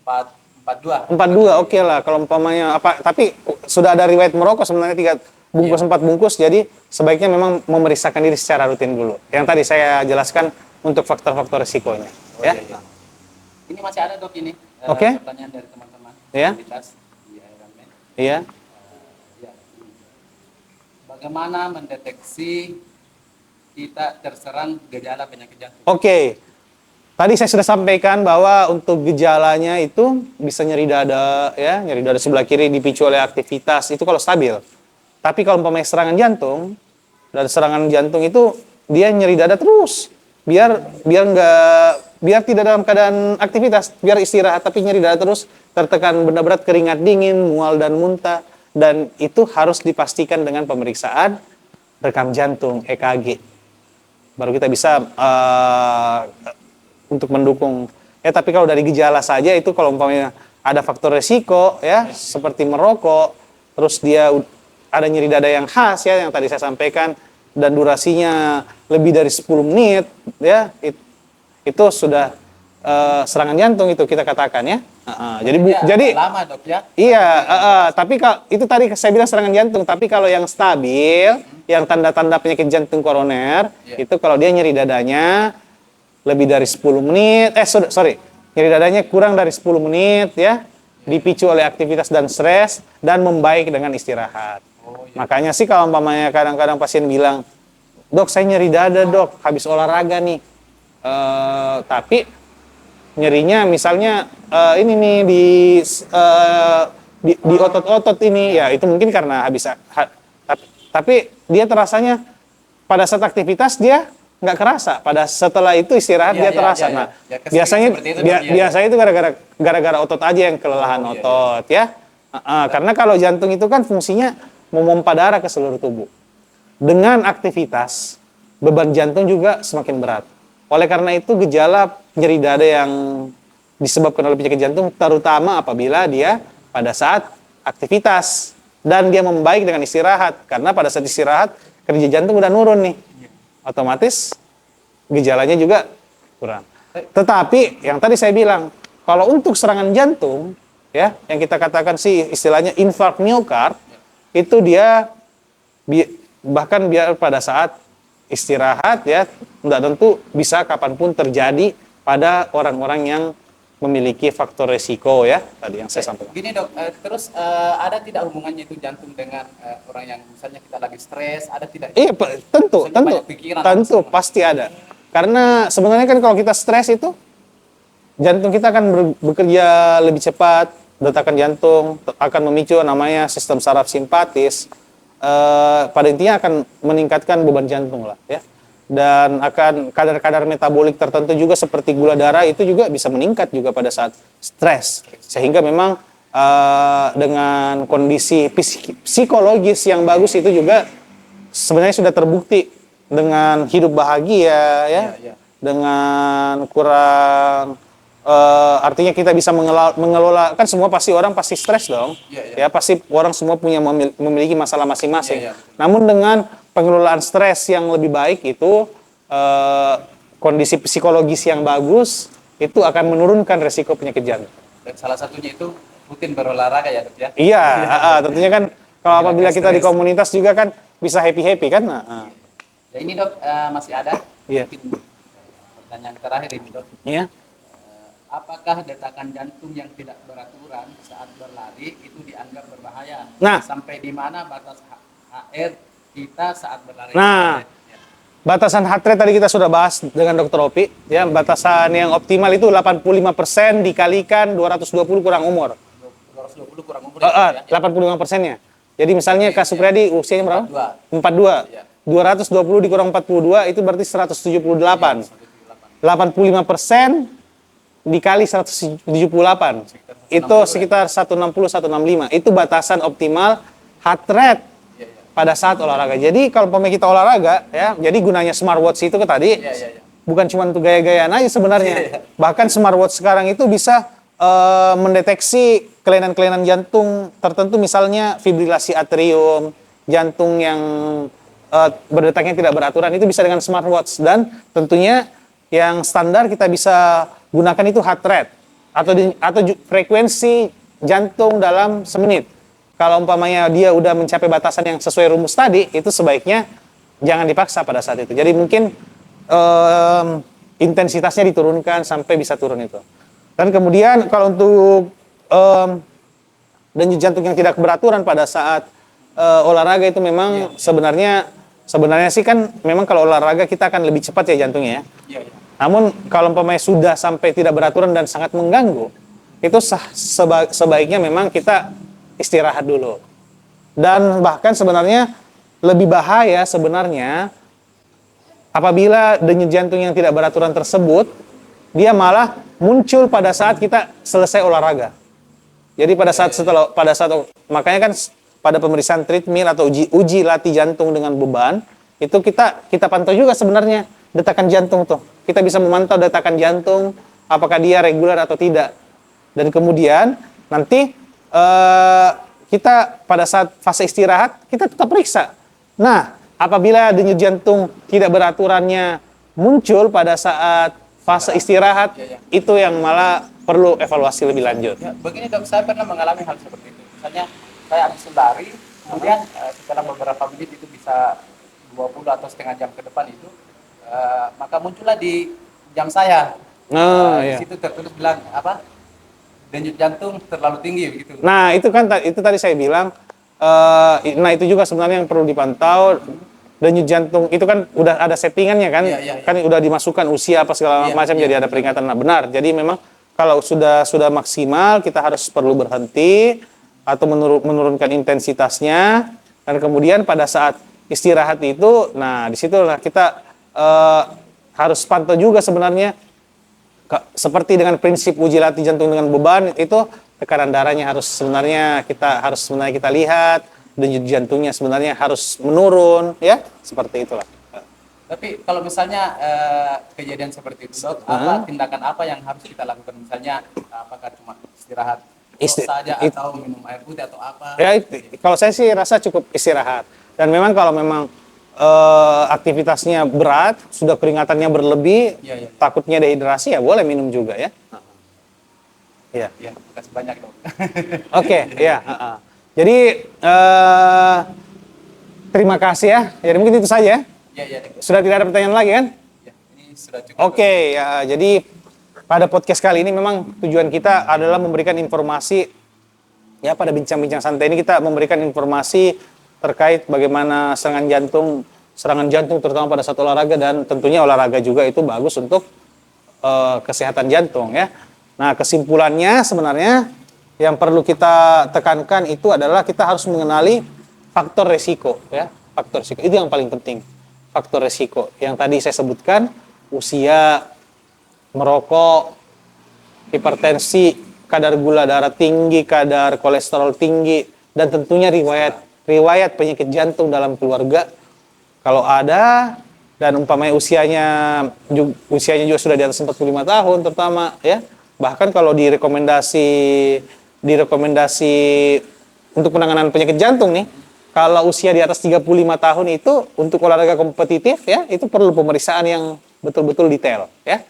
42. 42, oke lah. Kalau umpamanya tapi sudah ada riwayat merokok sebenarnya 3 bungkus 4 bungkus, jadi sebaiknya memang memeriksakan diri secara rutin dulu. Yang tadi saya jelaskan untuk faktor-faktor risikonya. Ya. Ini masih ada dok ini. Oke. Pertanyaan dari teman-teman. Iya. Iya. Bagaimana mendeteksi kita terserang gejala penyakit jantung? Oke. Tadi saya sudah sampaikan bahwa untuk gejalanya itu bisa nyeri dada, ya, nyeri dada sebelah kiri dipicu oleh aktivitas, itu kalau stabil. Tapi kalau umpamanya serangan jantung, dan serangan jantung itu dia nyeri dada terus, biar tidak dalam keadaan aktivitas, biar istirahat, tapi nyeri dada terus, tertekan benda berat, keringat dingin, mual dan muntah, dan itu harus dipastikan dengan pemeriksaan rekam jantung (EKG). Baru kita bisa untuk mendukung. Tapi kalau dari gejala saja itu kalau umpamanya ada faktor resiko ya seperti merokok, terus dia ada nyeri dada yang khas ya yang tadi saya sampaikan dan durasinya lebih dari 10 menit ya itu sudah serangan jantung itu kita katakan ya. Jadi lama dok ya. Iya, tapi kalau itu tadi saya bilang serangan jantung, tapi kalau yang stabil, yang tanda-tanda penyakit jantung koroner itu kalau dia nyeri dadanya lebih dari 10 menit, nyeri dadanya kurang dari 10 menit ya, dipicu oleh aktivitas dan stres dan membaik dengan istirahat. Makanya sih kalau umpamanya kadang-kadang pasien bilang, dok saya nyeri dada dok, habis olahraga nih, tapi nyerinya misalnya ini nih di otot-otot ini, ya itu mungkin karena habis, tapi dia terasanya pada saat aktivitas dia nggak kerasa, pada setelah itu istirahat dia terasa. Nah, biasanya itu gara-gara otot aja yang kelelahan otot ya. Karena kalau jantung itu kan fungsinya memompa darah ke seluruh tubuh. Dengan aktivitas, beban jantung juga semakin berat. Oleh karena itu gejala nyeri dada yang disebabkan oleh penyakit jantung terutama apabila dia pada saat aktivitas dan dia membaik dengan istirahat. Karena pada saat istirahat kerja jantung udah nurun nih. Otomatis gejalanya juga kurang. Tetapi yang tadi saya bilang, kalau untuk serangan jantung, ya, yang kita katakan sih istilahnya infark miokard, itu dia bahkan biar pada saat istirahat ya, tidak tentu bisa kapanpun terjadi pada orang-orang yang memiliki faktor resiko ya tadi yang saya sampaikan. Gini dok, terus ada tidak hubungannya itu jantung dengan orang yang misalnya kita lagi stres, ada tidak? Iya tentu pasti ada. Karena sebenarnya kan kalau kita stres itu jantung kita akan bekerja lebih cepat, detakan jantung akan memicu namanya sistem saraf simpatis. Pada intinya akan meningkatkan beban jantung lah ya. Dan akan kadar-kadar metabolik tertentu juga seperti gula darah itu juga bisa meningkat juga pada saat stres. Sehingga memang dengan kondisi psikologis yang bagus itu juga sebenarnya sudah terbukti dengan hidup bahagia ya. Dengan kurang artinya kita bisa mengelola kan semua pasti orang pasti stres dong. Ya pasti orang semua punya memiliki masalah masing-masing. Namun dengan pengelolaan stres yang lebih baik itu kondisi psikologis yang bagus itu akan menurunkan resiko penyakit jantung. Dan salah satunya itu rutin berolahraga ya dok ya? Iya, tentunya kan kalau apabila kita di komunitas juga kan bisa happy kan. Ya ini dok masih ada. Iya. Pertanyaan terakhir ini dok. Iya. Apakah detakan jantung yang tidak beraturan saat berlari itu dianggap berbahaya? Nah, sampai di mana batas HR kita saat berlari? Nah, batasan heart rate tadi kita sudah bahas dengan Dr. Opi, ya, batasan yang optimal itu 85% dikalikan 220 kurang umur. 220 kurang umur. 85%-nya. Jadi misalnya Kak Supriyadi usianya berapa? 42. Ya. 220 dikurang 42 itu berarti 178. 85% dikali 178 itu sekitar 160-165. Itu batasan optimal heart rate pada saat olahraga. Jadi kalau kita olahraga ya, jadi gunanya smartwatch itu tadi bukan cuma untuk gaya-gayaan aja sebenarnya. Bahkan smartwatch sekarang itu bisa mendeteksi kelainan-kelainan jantung tertentu, misalnya fibrilasi atrium, jantung yang berdetaknya tidak beraturan, itu bisa dengan smartwatch. Dan tentunya yang standar kita bisa gunakan itu heart rate atau frekuensi jantung dalam semenit. Kalau umpamanya dia udah mencapai batasan yang sesuai rumus tadi, itu sebaiknya jangan dipaksa pada saat itu. Jadi mungkin intensitasnya diturunkan sampai bisa turun itu. Dan kemudian kalau untuk denyut jantung yang tidak beraturan pada saat olahraga itu memang sebenarnya sih kan memang kalau olahraga kita akan lebih cepat ya jantungnya ya. Namun kalau umpamanya sudah sampai tidak beraturan dan sangat mengganggu, itu sebaiknya memang kita istirahat dulu. Dan bahkan sebenarnya lebih bahaya sebenarnya apabila denyut jantung yang tidak beraturan tersebut dia malah muncul pada saat kita selesai olahraga. Jadi makanya kan pada pemeriksaan treadmill atau uji latih jantung dengan beban itu kita pantau juga sebenarnya detakan jantung tuh. Kita bisa memantau detakan jantung apakah dia reguler atau tidak. Dan kemudian nanti kita pada saat fase istirahat kita tetap periksa. Nah, apabila denyut jantung tidak beraturannya muncul pada saat fase istirahat, itu yang malah perlu evaluasi lebih lanjut. Ya, begini dok, saya pernah mengalami hal seperti itu. Misalnya saya habis lari, kemudian setelah beberapa menit itu bisa 20 atau setengah jam ke depan itu, maka muncullah di jam saya. Di situ tertulis bilang apa? Denyut jantung terlalu tinggi begitu. Nah, itu tadi saya bilang. Nah itu juga sebenarnya yang perlu dipantau. Denyut jantung itu kan udah ada settingannya kan, kan udah dimasukkan usia apa segala macam, jadi ada peringatan. Nah benar, jadi memang kalau sudah maksimal kita harus perlu berhenti atau menurunkan intensitasnya, dan kemudian pada saat istirahat itu, nah disitulah kita harus pantau juga sebenarnya seperti dengan prinsip uji latih jantung dengan beban itu. Tekanan darahnya sebenarnya kita lihat, denyut jantungnya sebenarnya harus menurun, ya seperti itulah. Tapi kalau misalnya kejadian seperti itu dok, tindakan apa yang harus kita lakukan? Misalnya apakah cuma istirahat saja atau minum air putih atau apa? Ya, kalau saya sih rasa cukup istirahat. Dan memang kalau aktivitasnya berat, sudah keringatannya berlebih, takutnya dehidrasi ya boleh minum juga ya. Ya, makasih banyak dok. Oke, ya. Jadi terima kasih ya. Jadi mungkin itu saja. Ya. Sudah tidak ada pertanyaan lagi kan? Ya, ini sudah cukup. Oke, ya. Jadi pada podcast kali ini memang tujuan kita adalah memberikan informasi. Ya, pada bincang-bincang santai ini kita memberikan informasi terkait bagaimana serangan jantung terutama pada saat olahraga, dan tentunya olahraga juga itu bagus untuk kesehatan jantung ya. Nah, kesimpulannya sebenarnya yang perlu kita tekankan itu adalah kita harus mengenali faktor resiko ya. Faktor resiko itu yang paling penting. Faktor resiko yang tadi saya sebutkan, usia, merokok, hipertensi, kadar gula darah tinggi, kadar kolesterol tinggi, dan tentunya riwayat penyakit jantung dalam keluarga kalau ada, dan umpamanya usianya juga sudah di atas 45 tahun terutama ya. Bahkan kalau direkomendasi untuk penanganan penyakit jantung nih, kalau usia di atas 35 tahun itu untuk olahraga kompetitif ya, itu perlu pemeriksaan yang betul-betul detail ya.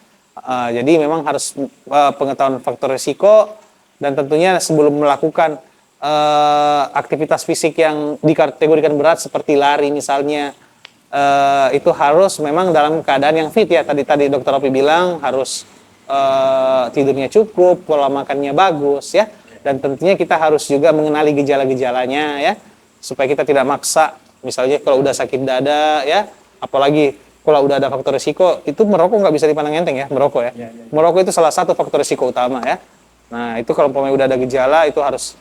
Jadi memang harus pengetahuan faktor risiko, dan tentunya sebelum melakukan aktivitas fisik yang dikategorikan berat seperti lari misalnya, itu harus memang dalam keadaan yang fit ya. Tadi Dokter Opi bilang harus tidurnya cukup, pola makannya bagus ya, dan tentunya kita harus juga mengenali gejala-gejalanya ya, supaya kita tidak maksa. Misalnya kalau udah sakit dada ya, apalagi kalau udah ada faktor risiko, itu merokok nggak bisa dipandang enteng ya, merokok ya. Merokok itu salah satu faktor risiko utama ya. Nah itu kalau udah ada gejala itu harus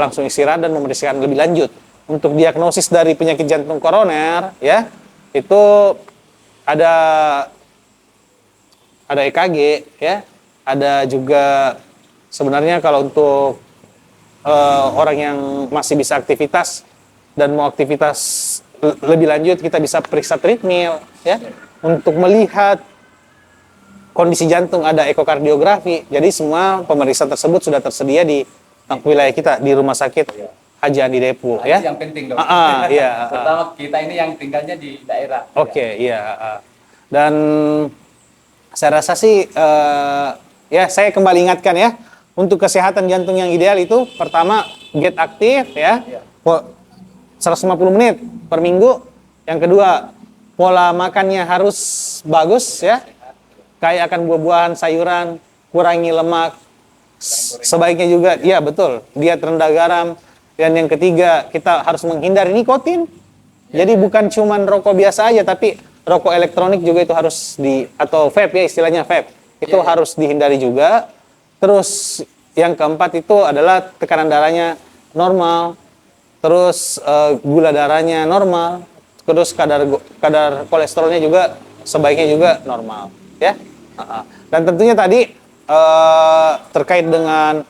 langsung istirahat dan memeriksakan lebih lanjut. Untuk diagnosis dari penyakit jantung koroner ya, itu ada EKG ya, ada juga sebenarnya kalau untuk orang yang masih bisa aktivitas dan mau aktivitas lebih lanjut, kita bisa periksa treadmill ya, untuk melihat kondisi jantung, ada ekokardiografi. Jadi semua pemeriksaan tersebut sudah tersedia di wilayah kita di Rumah Sakit Haji Andi Depok ya. Itu yang penting dok. Iya. Terutama kita ini yang tinggalnya di daerah. Oke, iya. Dan saya rasa sih ya, saya kembali ingatkan ya, untuk kesehatan jantung yang ideal itu pertama get aktif ya, 150 menit per minggu. Yang kedua, pola makannya harus bagus ya, kaya akan buah-buahan, sayuran, kurangi lemak, sebaiknya juga ya betul, diet rendah garam. Dan yang ketiga, kita harus menghindari nikotin. Jadi bukan cuman rokok biasa aja, tapi rokok elektronik juga itu harus atau vape ya istilahnya vape. Itu harus dihindari juga. Terus yang keempat itu adalah tekanan darahnya normal. Terus gula darahnya normal. Terus kadar kolesterolnya juga sebaiknya juga normal, ya. Dan tentunya tadi terkait dengan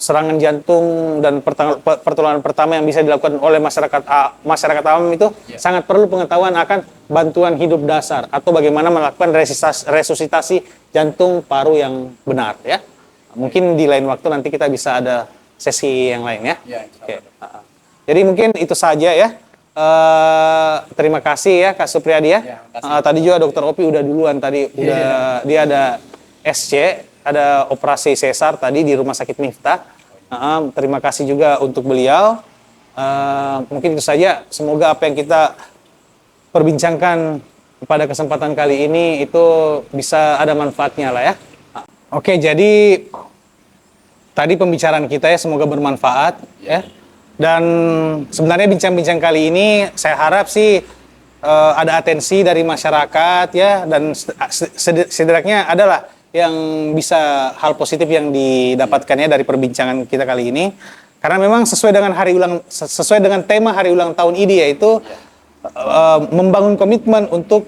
serangan jantung dan pertolongan pertama yang bisa dilakukan oleh masyarakat awam itu sangat perlu pengetahuan akan bantuan hidup dasar atau bagaimana melakukan resusitasi jantung paru yang benar, ya. Mungkin di lain waktu nanti kita bisa ada sesi yang lain, ya. Oke. Jadi mungkin itu saja, ya. Terima kasih ya Kak Supriyadi, ya. Tadi juga Dokter Opi udah duluan tadi, dia ada SC, ada operasi sesar tadi di Rumah Sakit Miftah. Terima kasih juga untuk beliau. Mungkin itu saja. Semoga apa yang kita perbincangkan pada kesempatan kali ini itu bisa ada manfaatnya lah, ya. Oke, jadi tadi pembicaraan kita ya semoga bermanfaat, ya. Dan sebenarnya bincang-bincang kali ini saya harap sih ada atensi dari masyarakat, ya, dan setidaknya adalah yang bisa hal positif yang didapatkannya dari perbincangan kita kali ini. Karena memang sesuai dengan tema hari ulang tahun IDI, yaitu membangun komitmen untuk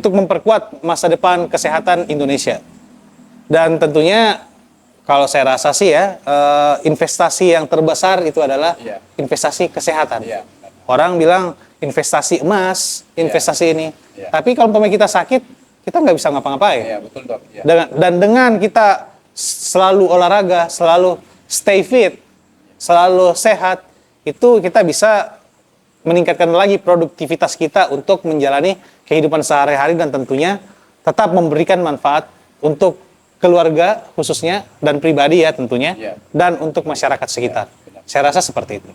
memperkuat masa depan kesehatan Indonesia. Dan tentunya kalau saya rasa sih ya, investasi yang terbesar itu adalah investasi kesehatan. Orang bilang investasi emas, investasi ini. Tapi kalau kita sakit, kita nggak bisa ngapa-ngapain. Betul, Dok. Dan dengan kita selalu olahraga, selalu stay fit, selalu sehat, itu kita bisa meningkatkan lagi produktivitas kita untuk menjalani kehidupan sehari-hari dan tentunya tetap memberikan manfaat untuk keluarga khususnya dan pribadi ya tentunya, dan untuk masyarakat sekitar. Saya rasa seperti itu.